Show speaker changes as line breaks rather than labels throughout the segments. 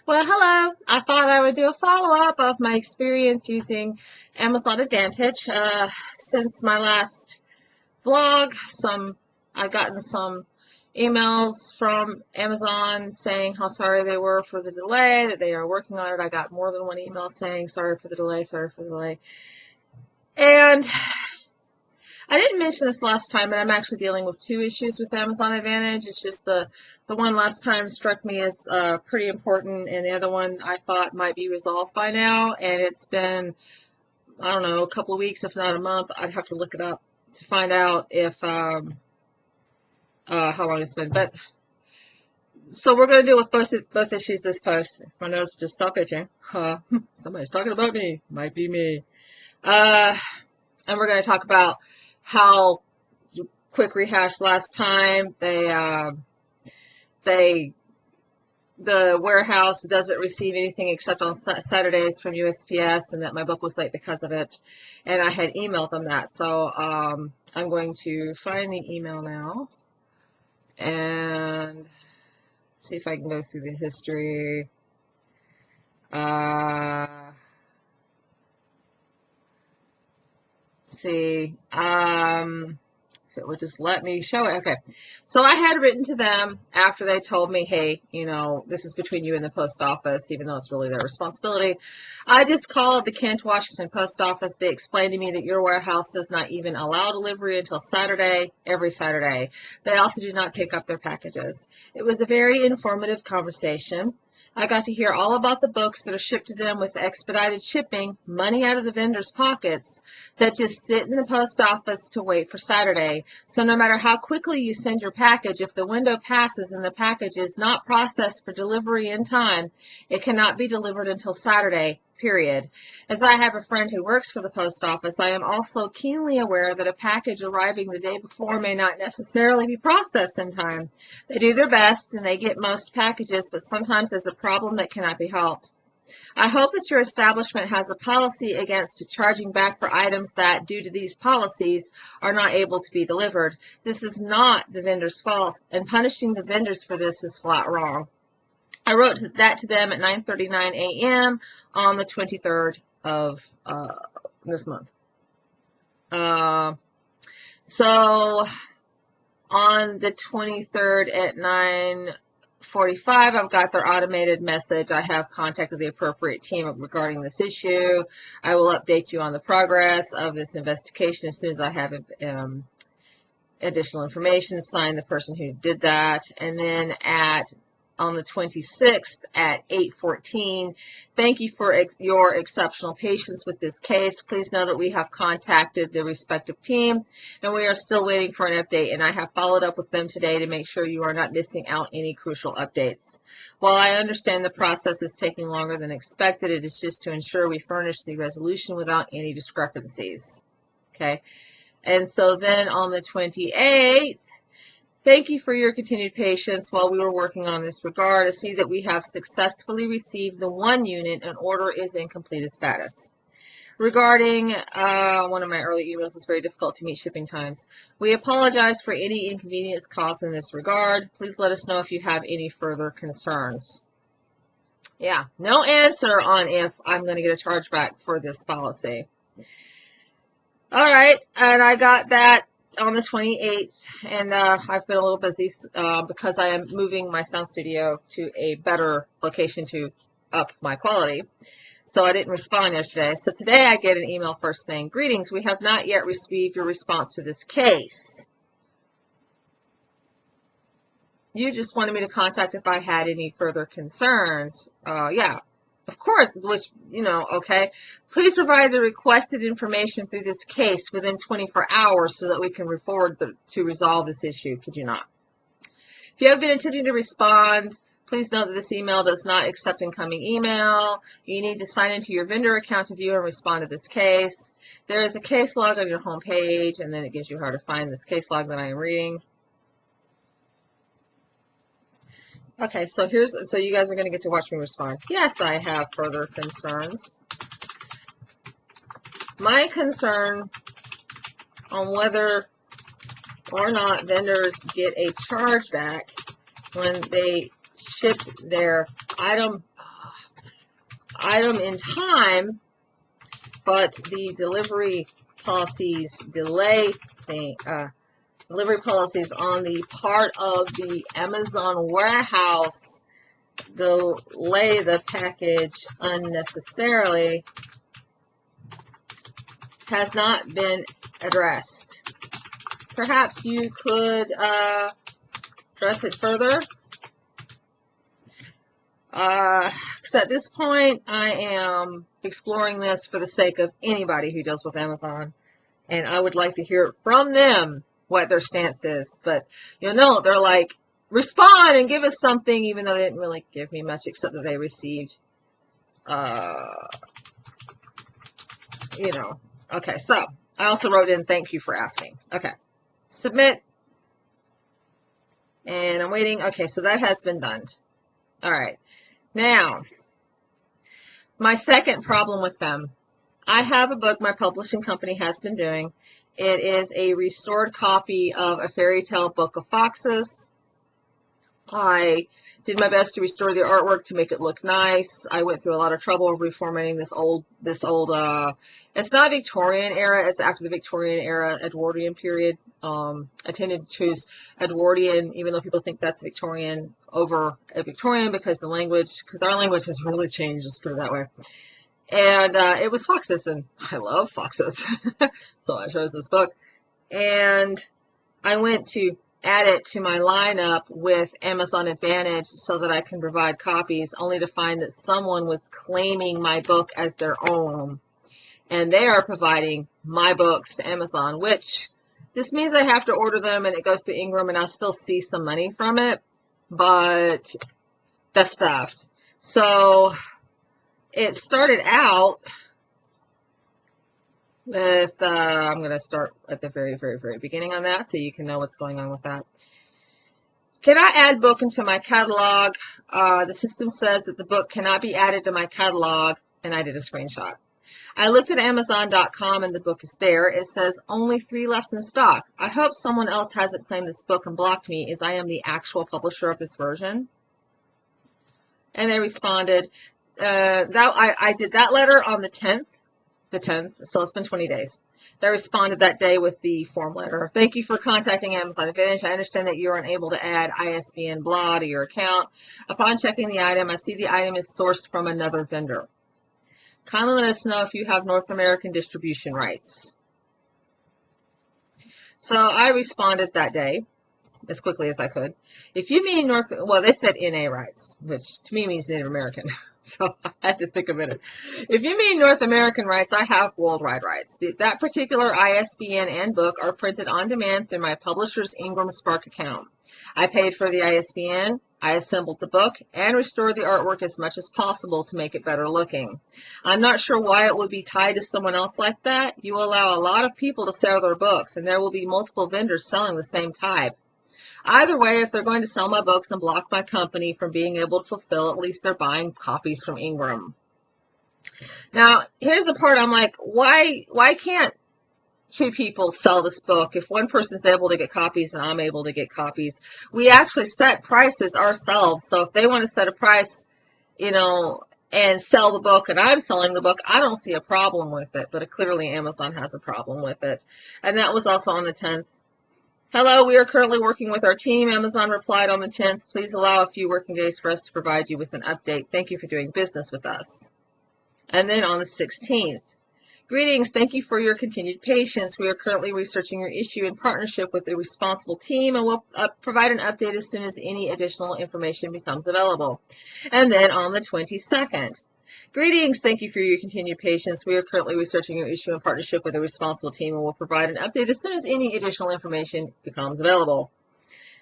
Well, hello. I thought I would do a follow-up of my experience using Amazon Advantage. Since my last vlog, I've gotten some emails from Amazon saying how sorry they were for the delay, that they are working on it. I got more than one email saying sorry for the delay, sorry for the delay. And I didn't mention this last time, but I'm actually dealing with two issues with Amazon Advantage. It's just the one last time struck me as pretty important, and the other one I thought might be resolved by now. And it's been, I don't know, a couple of weeks, if not a month. I'd have to look it up to find out if how long it's been. But so we're going to deal with both issues this post. If my nose just stop itching. Somebody's talking about me. Might be me. And we're going to talk about how, quick rehash last time, the warehouse doesn't receive anything except on Saturdays from USPS, and that my book was late because of it, and I had emailed them that. So I'm going to find the email now and see if I can go through the history. See, if it would just let me show it. Okay, so I had written to them after they told me, hey, you know, this is between you and the post office, even though it's really their responsibility. I just called the Kent, Washington post office. They explained to me that your warehouse does not even allow delivery until Saturday, every Saturday. They also do not pick up their packages. It was a very informative conversation. I got to hear all about the books that are shipped to them with expedited shipping, money out of the vendors' pockets, that just sit in the post office to wait for Saturday. So no matter how quickly you send your package, if the window passes and the package is not processed for delivery in time, it cannot be delivered until Saturday, period. As I have a friend who works for the post office, I am also keenly aware that a package arriving the day before may not necessarily be processed in time. They do their best and they get most packages, but sometimes there's a problem that cannot be helped. I hope that your establishment has a policy against charging back for items that, due to these policies, are not able to be delivered. This is not the vendor's fault, and punishing the vendors for this is flat wrong. I wrote that to them at 9:39 a.m. on the 23rd of this month. So on the 23rd at 9:45, I've got their automated message. I have contacted the appropriate team regarding this issue. I will update you on the progress of this investigation as soon as I have additional information. Sign the person who did that. And then on the 26th at 8:14, thank you for your exceptional patience with this case. Please know that we have contacted the respective team and we are still waiting for an update, and I have followed up with them today to make sure you are not missing out any crucial updates. While I understand the process is taking longer than expected, it is just to ensure we furnish the resolution without any discrepancies. Okay, and so then on the 28th, thank you for your continued patience while we were working on this regard. I see that we have successfully received the one unit and order is in completed status. Regarding one of my early emails, it's very difficult to meet shipping times. We apologize for any inconvenience caused in this regard. Please let us know if you have any further concerns. Yeah, no answer on if I'm going to get a chargeback for this policy. All right, and I got that on the 28th, and I've been a little busy because I am moving my sound studio to a better location to up my quality. So I didn't respond yesterday. So today I get an email first saying, greetings, we have not yet received your response to this case. You just wanted me to contact if I had any further concerns. Yeah. Of course, which, you know, okay. Please provide the requested information through this case within 24 hours so that we can move forward to resolve this issue. Could you not? If you have been attempting to respond, please note that this email does not accept incoming email. You need to sign into your vendor account to view and respond to this case. There is a case log on your home page, and then it gives you how to find this case log that I am reading. Okay, so you guys are going to get to watch me respond. Yes, I have further concerns. My concern on whether or not vendors get a chargeback when they ship their item item in time, but the delivery policies delay thing, delivery policies on the part of the Amazon warehouse delay the package unnecessarily has not been addressed. Perhaps you could address it further. Because at this point, I am exploring this for the sake of anybody who deals with Amazon, and I would like to hear from them what their stance is. But you'll know they're like, respond and give us something, even though they didn't really give me much except that they received, you know. Okay, so I also wrote in thank you for asking. Okay, submit, and I'm waiting. Okay, so that has been done. All right, now my second problem with them. I have a book my publishing company has been doing. It is a restored copy of A Fairy Tale Book of Foxes. I did my best to restore the artwork to make it look nice. I went through a lot of trouble reformatting this old, it's not Victorian era, it's after the Victorian era, Edwardian period. I tended to choose Edwardian, even though people think that's Victorian, over a Victorian because our language has really changed, let's put it that way. And it was foxes, and I love foxes. So I chose this book. And I went to add it to my lineup with Amazon Advantage so that I can provide copies, only to find that someone was claiming my book as their own. And they are providing my books to Amazon, which this means I have to order them and it goes to Ingram and I'll still see some money from it, but that's stuffed. So it started out with, I'm going to start at the very, very, very beginning on that so you can know what's going on with that. Can I add book into my catalog? The system says that the book cannot be added to my catalog, and I did a screenshot. I looked at Amazon.com and the book is there. It says only 3 left in stock. I hope someone else hasn't claimed this book and blocked me, as I am the actual publisher of this version. And they responded, I did that letter on the 10th, so it's been 20 days. They responded that day with the form letter. Thank you for contacting Amazon Advantage. I understand that you are unable to add ISBN blah to your account. Upon checking the item, I see the item is sourced from another vendor. Kindly let us know if you have North American distribution rights. So I responded that day as quickly as I could. If you mean well, they said NA rights, which to me means Native American. So I had to think a minute. If you mean North American rights, I have worldwide rights. That particular ISBN and book are printed on demand through my publisher's Ingram Spark account. I paid for the ISBN, I assembled the book, and restored the artwork as much as possible to make it better looking. I'm not sure why it would be tied to someone else like that. You allow a lot of people to sell their books, and there will be multiple vendors selling the same type. Either way, if they're going to sell my books and block my company from being able to fulfill, at least they're buying copies from Ingram. Now, here's the part I'm like, why can't 2 people sell this book? If one person's able to get copies and I'm able to get copies, we actually set prices ourselves. So if they want to set a price, you know, and sell the book and I'm selling the book, I don't see a problem with it. But clearly Amazon has a problem with it. And that was also on the 10th. Hello, we are currently working with our team. Amazon replied on the 10th. Please allow a few working days for us to provide you with an update. Thank you for doing business with us. And then on the 16th, greetings. Thank you for your continued patience. We are currently researching your issue in partnership with the responsible team, and we'll provide an update as soon as any additional information becomes available. And then on the 22nd, greetings. Thank you for your continued patience. We are currently researching your issue in partnership with the responsible team, and we'll provide an update as soon as any additional information becomes available.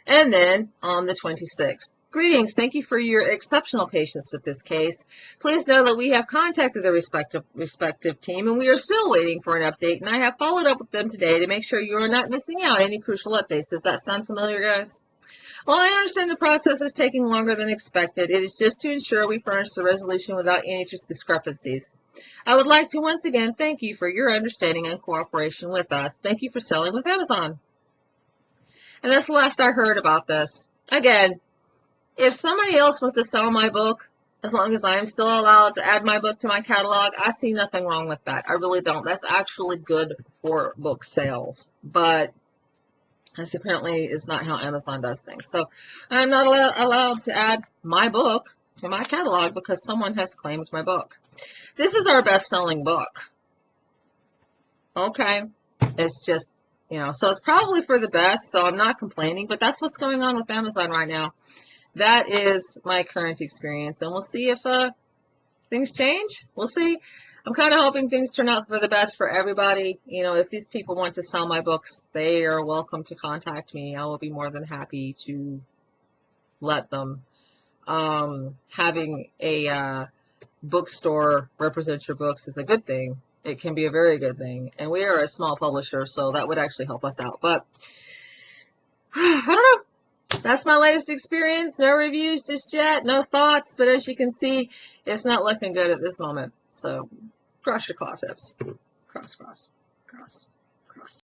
And then on the 26th, greetings. Thank you for your exceptional patience with this case. Please know that we have contacted the respective team, and we are still waiting for an update, and I have followed up with them today to make sure you are not missing out on any crucial updates. Does that sound familiar, guys? Well, I understand the process is taking longer than expected. It is just to ensure we furnish the resolution without any discrepancies. I would like to once again thank you for your understanding and cooperation with us. Thank you for selling with Amazon. And that's the last I heard about this. Again, if somebody else was to sell my book, as long as I'm still allowed to add my book to my catalog, I see nothing wrong with that. I really don't. That's actually good for book sales. But this apparently is not how Amazon does things. So I'm not allowed to add my book to my catalog because someone has claimed my book. This is our best-selling book. Okay. It's just, you know, so it's probably for the best, so I'm not complaining, but that's what's going on with Amazon right now. That is my current experience, and we'll see if things change. We'll see. I'm kind of hoping things turn out for the best for everybody. You know, if these people want to sell my books, they are welcome to contact me. I will be more than happy to let them. Having a bookstore represent your books is a good thing. It can be a very good thing. And we are a small publisher, so that would actually help us out. But I don't know. That's my latest experience. No reviews just yet. No thoughts. But as you can see, it's not looking good at this moment. So cross your claw tips. Cross, cross, cross, cross.